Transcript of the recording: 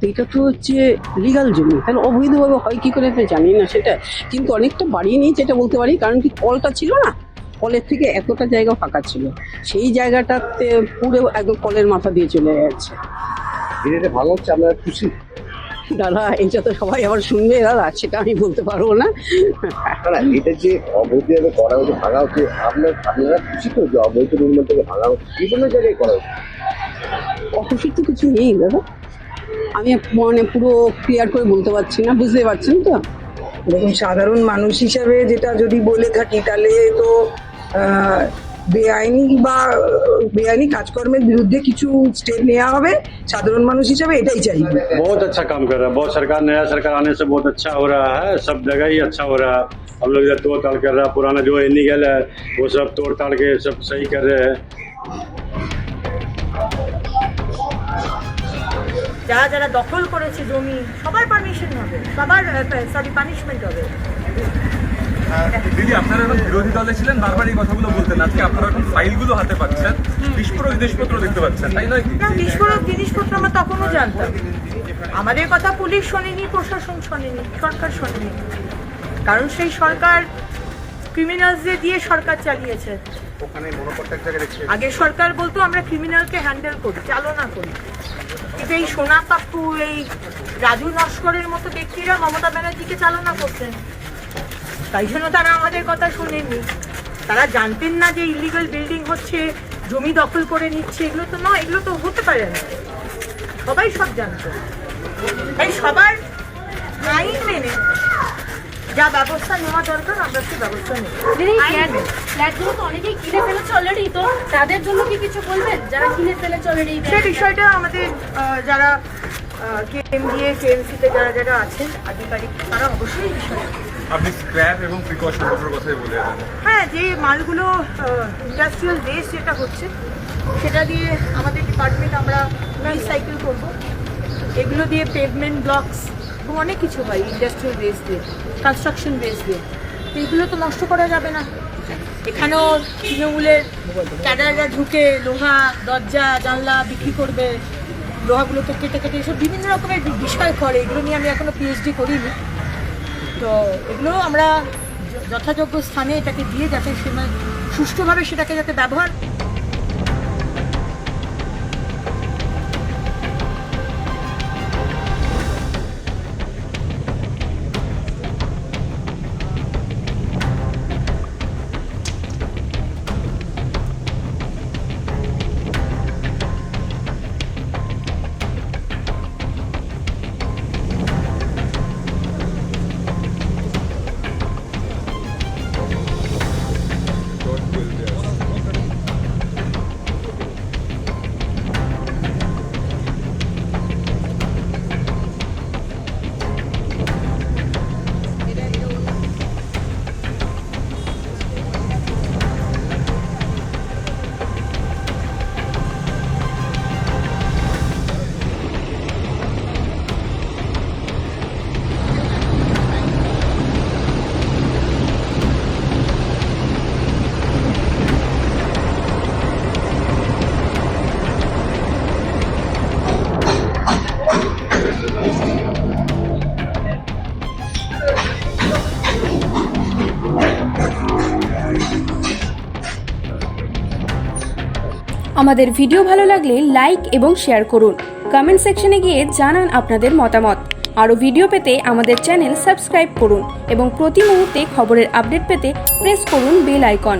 তো এটা তো হচ্ছে লিগাল জমি, তাহলে অবৈধভাবে হয় কি করে জানি না সেটা, কিন্তু অনেকটা বাড়িয়ে নিয়েছে এটা বলতে পারি, কারণ কি কলটা ছিল না, কলের থেকে এতটা জায়গা ফাঁকা ছিল, সেই জায়গাটাতে পুরো একদম কলের মাথা দিয়ে চলে যাচ্ছে। এটা ভালো হচ্ছে, আপনারা খুশি? দাদা এটা তো সবাই আবার শুনবে দাদা, সেটা আমি বলতে পারবো না। না, এটা যে অবৈধভাবে করা হচ্ছে, ভাঙা হচ্ছে, আপনারা খুশি তো যে অবৈধ নির্মাণ থেকে ভাঙা হচ্ছে, বিভিন্ন জায়গায় করা হচ্ছে? অখুশির তো কিছু নেই দাদা, আমি মানে পুরো ক্লিয়ার করে বলতে পারছি না, বুঝতে পারছেন তো। দেখুন, সাধারণ মানুষ হিসাবে যেটা যদি বলে থাকি তাহলে তো বেআইনি কাজকর্মের বিরুদ্ধে কিছু স্টেপ নেওয়া হবে। সাধারণ মানুষ হিসাবে এটাই চাইবে। बहुत अच्छा काम कर रहा है, बहुत नया सरकार आने से बहुत अच्छा हो रहा है, सब जगह ही अच्छा हो रहा है। हम लोग इधर तोड़ ताड़ कर रहा है, पुराना जो इलीगल है वो सब तोड़ ताड़ के सब सही कर रहे हैं। যারা যারা দখল করেছে জমি সবার পারমিশন হবে, সবার পানিশমেন্ট হবে। দিদি, আপনারা এখন বিরোধী দলে ছিলেন, বারবার এই কথাগুলো বলতেন, আজকে আপনারা এখন ফাইলগুলো হাতে পাচ্ছেন, বিস্ফোরক জিনিসপত্র দেখতে পাচ্ছেন, তাই নয় কি? না, বিস্ফোরক জিনিসপত্র আমরা তখনও জানতাম। আমাদের কথা পুলিশ শোনেনি, প্রশাসন শোনেনি, সরকার শোনেনি, কারণ সেই সরকার ক্রিমিনালসদের দিয়ে সরকার চালিয়েছে। আগের সরকার বলতো আমরা ক্রিমিনালকে হ্যান্ডেল করি, চালনা করি, কিন্তু এই সোনা পাপ্পু, এই রাজু নস্করের মতো ব্যক্তিরা মমতা ব্যানার্জিকে চালনা করতেন, তাই জন্য তারা আমাদের কথা শোনেননি। তারা জানতেন না যে ইলিগাল বিল্ডিং হচ্ছে, জমি দখল করে নিচ্ছে, এগুলো তো নয়, এগুলো তো হতে পারে না, সবাই সব জানতো। তাই সবার আইন মেনে যা ব্যবস্থা নেওয়া দরকার আমরা সেই ব্যবস্থা নেব। ফ্ল্যাটগুলো তো অনেকেই কিনে ফেলেছে অলরেডি, তো তাদের জন্য কি কিছু বলবেন যারা কিনে ফেলেছে অলরেডি? সে বিষয়টা আমাদের যারা কেএমডিএ কেএমসিতে যারা যারা আছেন আধিকারিক, তারা অবশ্যই বিষয়। আপনি স্ক্র্যাপ এবং প্রিকশন দুটোর কথাই বলে যাবেন। হ্যাঁ, যে মালগুলো ইন্ডাস্ট্রিয়াল ওয়েস্ট যেটা হচ্ছে সেটা দিয়ে আমাদের ডিপার্টমেন্ট আমরা রিসাইকেল করবো। এগুলো দিয়ে পেভমেন্ট ব্লকস এবং অনেক কিছু হয় ইন্ডাস্ট্রিয়াল ওয়েস্ট দিয়ে, কনস্ট্রাকশন ওয়েস্ট দিয়ে, তো এগুলো তো নষ্ট করা যাবে না। এখানেও তৃণমূলের ক্যাডাররা ঢুকে লোহা দরজা জানলা বিক্রি করবে, লোহাগুলোকে কেটে কেটে এসব বিভিন্ন রকমের বিষয় করে, এগুলো নিয়ে আমি এখনও পিএইচডি করিনি। তো এগুলো আমরা যথাযোগ্য স্থানে এটাকে দিয়ে যাতে সুষ্ঠুভাবে সেটাকে যাতে ব্যবহার। আমাদের ভিডিও ভালো লাগলে লাইক এবং শেয়ার করুন। কমেন্ট সেকশনে গিয়ে জানান আপনাদের মতামত। আরও ভিডিও পেতে আমাদের চ্যানেল সাবস্ক্রাইব করুন এবং প্রতি মুহূর্তে খবরের আপডেট পেতে প্রেস করুন বেল আইকন।